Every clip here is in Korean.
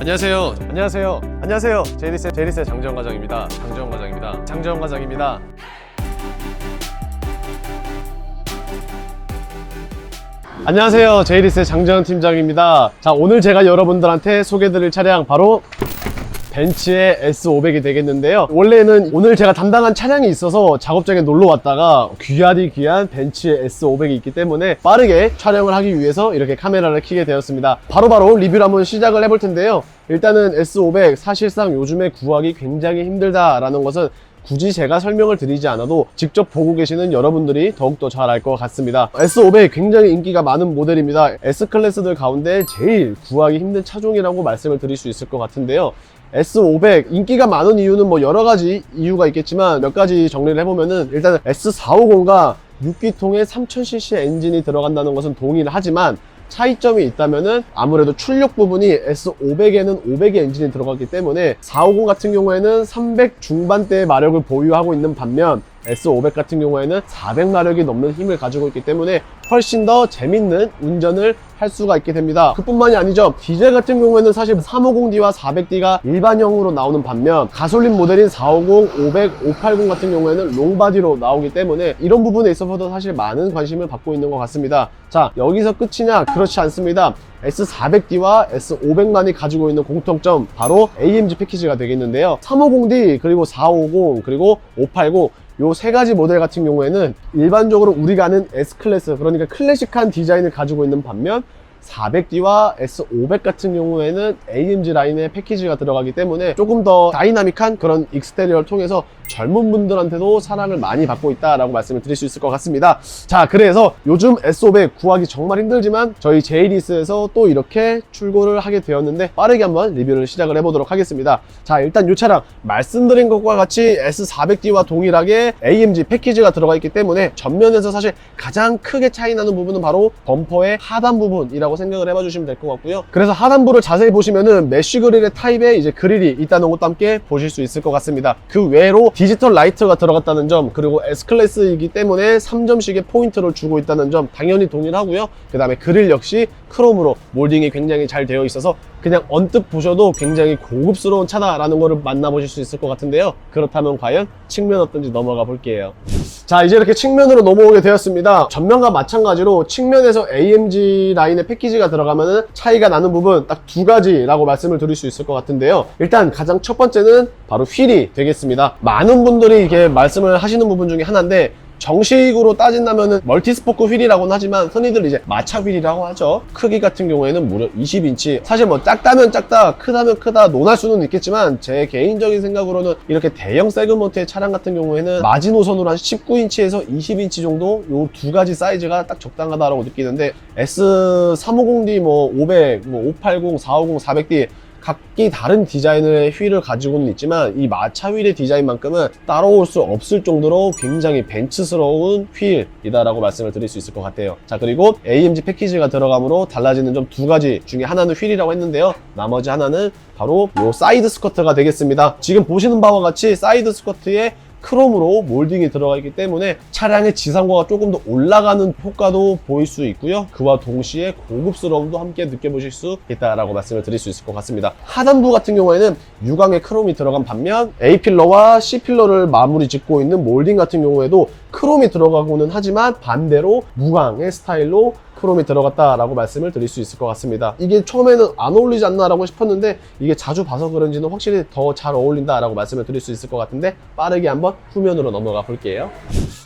안녕하세요. 안녕하세요. 안녕하세요. 제이리스의 장재원 과장입니다. 장재원 과장입니다. 안녕하세요. 제이리스의 장재원 팀장입니다. 자, 오늘 제가 여러분들한테 소개해드릴 차량 바로 벤츠의 S500이 되겠는데요. 원래는 오늘 제가 담당한 차량이 있어서 작업장에 놀러 왔다가 귀한 벤츠의 S500이 있기 때문에 빠르게 촬영을 하기 위해서 이렇게 카메라를 켜게 되었습니다. 바로바로 리뷰를 한번 시작을 해볼 텐데요. 일단은 S500 사실상 요즘에 구하기 굉장히 힘들다라는 것은 굳이 제가 설명을 드리지 않아도 직접 보고 계시는 여러분들이 더욱더 잘 알 것 같습니다. S500 굉장히 인기가 많은 모델입니다. S클래스들 가운데 제일 구하기 힘든 차종이라고 말씀을 드릴 수 있을 것 같은데요. S500 인기가 많은 이유는 뭐 여러 가지 이유가 있겠지만 몇 가지 정리를 해보면은, 일단은 S450과 6기통의 3000cc 엔진이 들어간다는 것은 동일하지만 차이점이 있다면은 아무래도 출력 부분이 S500에는 500의 엔진이 들어갔기 때문에 450 같은 경우에는 300 중반대의 마력을 보유하고 있는 반면 S500 같은 경우에는 400마력이 넘는 힘을 가지고 있기 때문에 훨씬 더 재밌는 운전을 할 수가 있게 됩니다. 그뿐만이 아니죠. 디젤 같은 경우에는 사실 350D와 400D가 일반형으로 나오는 반면 가솔린 모델인 450, 500, 580 같은 경우에는 롱바디로 나오기 때문에 이런 부분에 있어서도 사실 많은 관심을 받고 있는 것 같습니다. 자, 여기서 끝이냐? 그렇지 않습니다. S400D와 S500만이 가지고 있는 공통점, 바로 AMG 패키지가 되겠는데요. 350D, 그리고 450, 그리고 580, 요 세 가지 모델 같은 경우에는 일반적으로 우리가 아는 S클래스, 그러니까 클래식한 디자인을 가지고 있는 반면 400D와 S500 같은 경우에는 AMG 라인의 패키지가 들어가기 때문에 조금 더 다이나믹한 그런 익스테리어를 통해서 젊은 분들한테도 사랑을 많이 받고 있다라고 말씀을 드릴 수 있을 것 같습니다. 자, 그래서 요즘 S500 구하기 정말 힘들지만 저희 제이리스에서 또 이렇게 출고를 하게 되었는데 빠르게 한번 리뷰를 시작을 해보도록 하겠습니다. 자, 일단 이 차량 말씀드린 것과 같이 S400D와 동일하게 AMG 패키지가 들어가 있기 때문에 전면에서 사실 가장 크게 차이 나는 부분은 바로 범퍼의 하단 부분이라고 생각을 해봐 주시면 될 것 같고요. 그래서 하단부를 자세히 보시면은 메쉬 그릴의 타입의 이제 그릴이 있다는 것도 함께 보실 수 있을 것 같습니다. 그 외로 디지털 라이트가 들어갔다는 점, 그리고 S클래스이기 때문에 3점씩의 포인트를 주고 있다는 점 당연히 동일하고요. 그 다음에 그릴 역시 크롬으로 몰딩이 굉장히 잘 되어 있어서 그냥 언뜻 보셔도 굉장히 고급스러운 차다라는 거를 만나보실 수 있을 것 같은데요. 그렇다면 과연 측면 어떤지 넘어가 볼게요. 자, 이제 이렇게 측면으로 넘어오게 되었습니다. 전면과 마찬가지로 측면에서 AMG 라인의 패키지가 들어가면은 차이가 나는 부분 딱 두 가지라고 말씀을 드릴 수 있을 것 같은데요. 일단 가장 첫 번째는 바로 휠이 되겠습니다. 많은 분들이 이렇게 말씀을 하시는 부분 중에 하나인데, 정식으로 따진다면은 멀티스포크 휠이라고는 하지만 흔히들 이제 마차 휠이라고 하죠. 크기 같은 경우에는 무려 20인치. 사실 뭐 작다면 작다, 크다면 크다 논할 수는 있겠지만 제 개인적인 생각으로는 이렇게 대형 세그먼트의 차량 같은 경우에는 마지노선으로 한 19인치에서 20인치 정도, 요 두 가지 사이즈가 딱 적당하다라고 느끼는데, S350D, 뭐 500, 뭐 580, 450, 400D 각기 다른 디자인의 휠을 가지고는 있지만 이 마차 휠의 디자인만큼은 따라올 수 없을 정도로 굉장히 벤츠스러운 휠이다라고 말씀을 드릴 수 있을 것 같아요. 자, 그리고 AMG 패키지가 들어감으로 달라지는 점 두 가지 중에 하나는 휠이라고 했는데요. 나머지 하나는 바로 요 사이드 스커트가 되겠습니다. 지금 보시는 바와 같이 사이드 스커트에 크롬으로 몰딩이 들어가 있기 때문에 차량의 지상고가 조금 더 올라가는 효과도 보일 수 있고요. 그와 동시에 고급스러움도 함께 느껴보실 수 있다라고 말씀을 드릴 수 있을 것 같습니다. 하단부 같은 경우에는 유광의 크롬이 들어간 반면 A필러와 C필러를 마무리 짓고 있는 몰딩 같은 경우에도 크롬이 들어가고는 하지만 반대로 무광의 스타일로 크롬이 들어갔다라고 말씀을 드릴 수 있을 것 같습니다. 이게 처음에는 안 어울리지 않나라고 싶었는데 이게 자주 봐서 그런지는 확실히 더 잘 어울린다라고 말씀을 드릴 수 있을 것 같은데, 빠르게 한번 후면으로 넘어가 볼게요.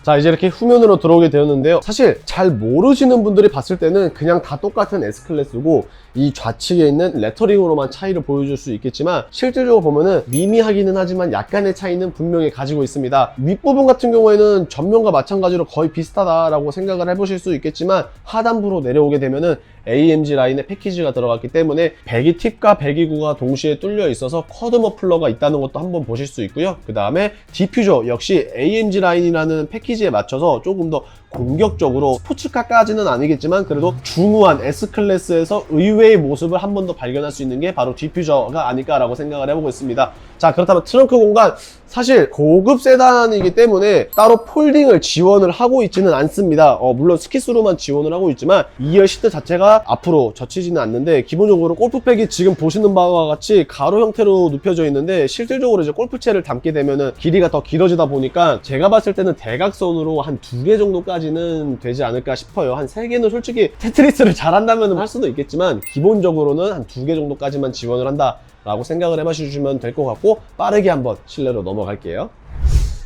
자, 이제 이렇게 후면으로 들어오게 되었는데요. 사실 잘 모르시는 분들이 봤을 때는 그냥 다 똑같은 S클래스고 이 좌측에 있는 레터링으로만 차이를 보여줄 수 있겠지만 실질적으로 보면은 미미하기는 하지만 약간의 차이는 분명히 가지고 있습니다. 윗부분 같은 경우에는 전면과 마찬가지로 거의 비슷하다라고 생각을 해보실 수 있겠지만 하단부로 내려오게 되면은 AMG 라인의 패키지가 들어갔기 때문에 배기 팁과 배기구가 동시에 뚫려 있어서 쿼드 머플러가 있다는 것도 한번 보실 수 있고요. 그 다음에 디퓨저 역시 AMG 라인이라는 패키지에 맞춰서 조금 더 본격적으로 스포츠카까지는 아니겠지만 그래도 중후한 S클래스에서 의외의 모습을 한 번 더 발견할 수 있는 게 바로 디퓨저가 아닐까라고 생각을 해보고 있습니다. 자, 그렇다면 트렁크 공간, 사실 고급 세단이기 때문에 따로 폴딩을 지원을 하고 있지는 않습니다. 물론 스키스로만 지원을 하고 있지만 2열 시트 자체가 앞으로 젖히지는 않는데, 기본적으로 골프백이 지금 보시는 바와 같이 가로 형태로 눕혀져 있는데, 실질적으로 이제 골프채를 담게 되면은 길이가 더 길어지다 보니까 제가 봤을 때는 대각선으로 한 2개 정도까지는 되지 않을까 싶어요. 한 3개는 솔직히 테트리스를 잘한다면 할 수도 있겠지만, 기본적으로는 한 2개 정도까지만 지원을 한다 라고 생각을 해봐주시면 될 것 같고, 빠르게 한번 실내로 넘어갈게요.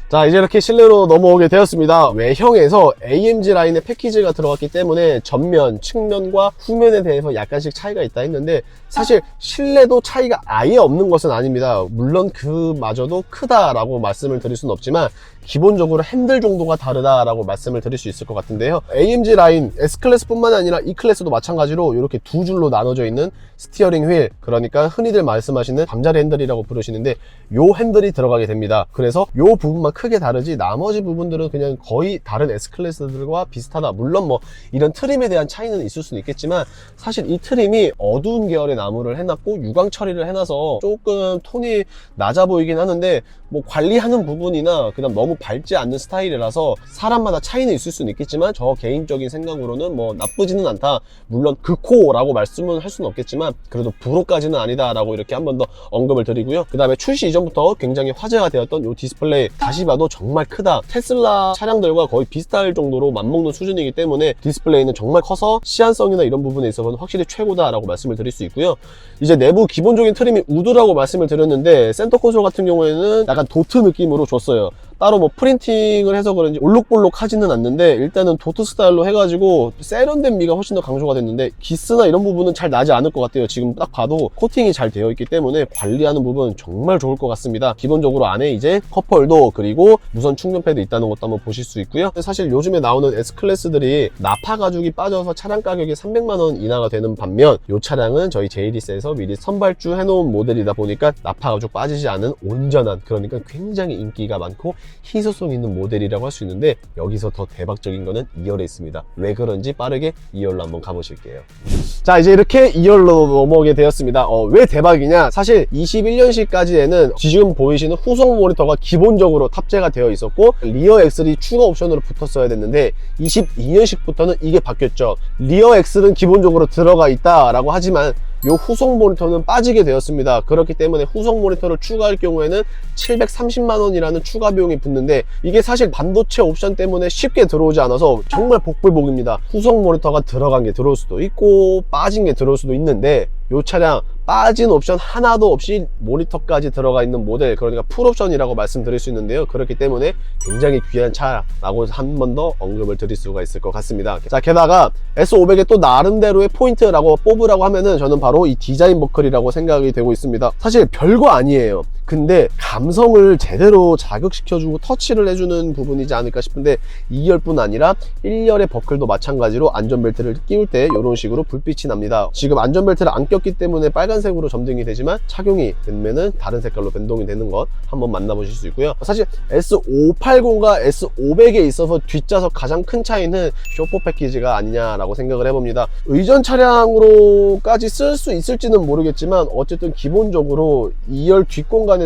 자, 이제 이렇게 실내로 넘어오게 되었습니다. 외형에서 AMG 라인의 패키지가 들어갔기 때문에 전면, 측면과 후면에 대해서 약간씩 차이가 있다 했는데, 사실 실내도 차이가 아예 없는 것은 아닙니다. 물론 그마저도 크다라고 말씀을 드릴 수는 없지만 기본적으로 핸들 정도가 다르다라고 말씀을 드릴 수 있을 것 같은데요. AMG 라인 S클래스 뿐만 아니라 E클래스도 마찬가지로 이렇게 두 줄로 나눠져 있는 스티어링 휠, 그러니까 흔히들 말씀하시는 잠자리 핸들이라고 부르시는데, 요 핸들이 들어가게 됩니다. 그래서 요 부분만 크게 다르지 나머지 부분들은 그냥 거의 다른 S클래스들과 비슷하다. 물론 뭐 이런 트림에 대한 차이는 있을 수는 있겠지만, 사실 이 트림이 어두운 계열의 나무를 해놨고 유광 처리를 해놔서 조금 톤이 낮아 보이긴 하는데, 뭐 관리하는 부분이나 그다음 너무 밝지 않는 스타일이라서 사람마다 차이는 있을 수는 있겠지만, 저 개인적인 생각으로는 뭐 나쁘지는 않다. 물론 극호라고 말씀은 할 수는 없겠지만 그래도 불호까지는 아니다 라고 이렇게 한 번 더 언급을 드리고요. 그 다음에 출시 이전부터 굉장히 화제가 되었던 이 디스플레이, 다시 봐도 정말 크다. 테슬라 차량들과 거의 비슷할 정도로 맞먹는 수준이기 때문에 디스플레이는 정말 커서 시안성이나 이런 부분에 있어서는 확실히 최고다 라고 말씀을 드릴 수 있고요. 이제 내부 기본적인 트림이 우드라고 말씀을 드렸는데, 센터 콘솔 같은 경우에는 약간 도트 느낌으로 줬어요. 따로 뭐 프린팅을 해서 그런지 올록볼록 하지는 않는데, 일단은 도트 스타일로 해가지고 세련된 미가 훨씬 더 강조가 됐는데, 기스나 이런 부분은 잘 나지 않을 것 같아요. 지금 딱 봐도 코팅이 잘 되어 있기 때문에 관리하는 부분 정말 좋을 것 같습니다. 기본적으로 안에 이제 컵홀더 그리고 무선 충전 패드 있다는 것도 한번 보실 수 있고요. 사실 요즘에 나오는 S클래스들이 나파 가죽이 빠져서 차량 가격이 300만원 이하가 되는 반면, 이 차량은 저희 제이리스에서 미리 선발주 해놓은 모델이다 보니까 나파 가죽 빠지지 않은 온전한, 그러니까 굉장히 인기가 많고 희소성 있는 모델이라고 할 수 있는데, 여기서 더 대박적인 거는 2열에 있습니다. 왜 그런지 빠르게 2열로 한번 가보실게요. 자, 이제 이렇게 2열로 넘어오게 되었습니다. 왜 대박이냐? 사실 21년식까지에는 지금 보이시는 후속 모니터가 기본적으로 탑재가 되어 있었고, 리어 엑셀이 추가 옵션으로 붙었어야 됐는데, 22년식부터는 이게 바뀌었죠. 리어 엑셀은 기본적으로 들어가 있다라고 하지만 요 후속 모니터는 빠지게 되었습니다. 그렇기 때문에 후속 모니터를 추가할 경우에는 730만원이라는 추가 비용이 붙는데, 이게 사실 반도체 옵션 때문에 쉽게 들어오지 않아서 정말 복불복입니다. 후속 모니터가 들어간 게 들어올 수도 있고 빠진 게 들어올 수도 있는데, 요 차량 빠진 옵션 하나도 없이 모니터까지 들어가 있는 모델, 그러니까 풀옵션이라고 말씀드릴 수 있는데요. 그렇기 때문에 굉장히 귀한 차라고 한 번 더 언급을 드릴 수가 있을 것 같습니다. 자, 게다가 S500의 또 나름대로의 포인트라고 뽑으라고 하면은 저는 바로 이 디자인 버클이라고 생각이 되고 있습니다. 사실 별거 아니에요. 근데 감성을 제대로 자극시켜주고 터치를 해주는 부분이지 않을까 싶은데, 2열뿐 아니라 1열의 버클도 마찬가지로 안전벨트를 끼울 때 이런 식으로 불빛이 납니다. 지금 안전벨트를 안 꼈기 때문에 빨간색으로 점등이 되지만, 착용이 되면은 다른 색깔로 변동이 되는 것 한번 만나보실 수 있고요. 사실 S580과 S500에 있어서 뒷좌석 가장 큰 차이는 쇼포 패키지가 아니냐라고 생각을 해봅니다. 의전 차량으로까지 쓸 수 있을지는 모르겠지만, 어쨌든 기본적으로 2열 뒷공간에서도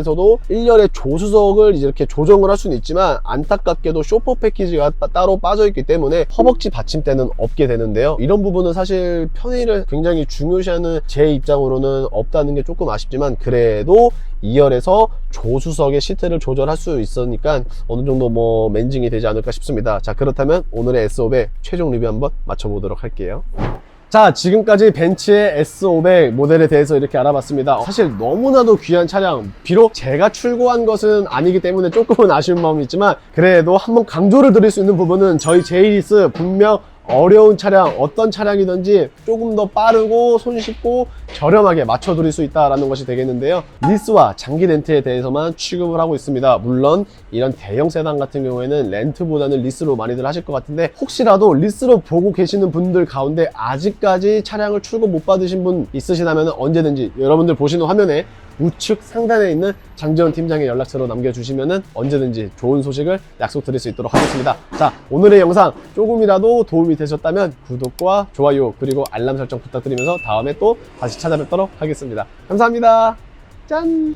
1열의 조수석을 이렇게 조정을 할 수는 있지만, 안타깝게도 쇼포 패키지가 따로 빠져있기 때문에 허벅지 받침대는 없게 되는데요. 이런 부분은 사실 편의를 굉장히 중요시하는 제 입장으로는 없다는 게 조금 아쉽지만, 그래도 2열에서 조수석의 시트를 조절할 수 있으니까 어느 정도 뭐 맨징이 되지 않을까 싶습니다. 자, 그렇다면 오늘의 S500 최종 리뷰 한번 맞춰보도록 할게요. 자, 지금까지 벤츠의 S500 모델에 대해서 이렇게 알아봤습니다. 사실 너무나도 귀한 차량, 비록 제가 출고한 것은 아니기 때문에 조금은 아쉬운 마음이 있지만, 그래도 한번 강조를 드릴 수 있는 부분은 저희 제이리스 분명 어려운 차량, 어떤 차량이든지 조금 더 빠르고 손쉽고 저렴하게 맞춰드릴 수 있다는 것이 되겠는데요. 리스와 장기 렌트에 대해서만 취급을 하고 있습니다. 물론 이런 대형 세단 같은 경우에는 렌트보다는 리스로 많이들 하실 것 같은데, 혹시라도 리스로 보고 계시는 분들 가운데 아직까지 차량을 출고 못 받으신 분 있으시다면 언제든지 여러분들 보시는 화면에 우측 상단에 있는 장지원 팀장의 연락처로 남겨주시면 언제든지 좋은 소식을 약속드릴 수 있도록 하겠습니다. 자, 오늘의 영상 조금이라도 도움이 되셨다면 구독과 좋아요 그리고 알람 설정 부탁드리면서 다음에 또 다시 찾아뵙도록 하겠습니다. 감사합니다. 짠!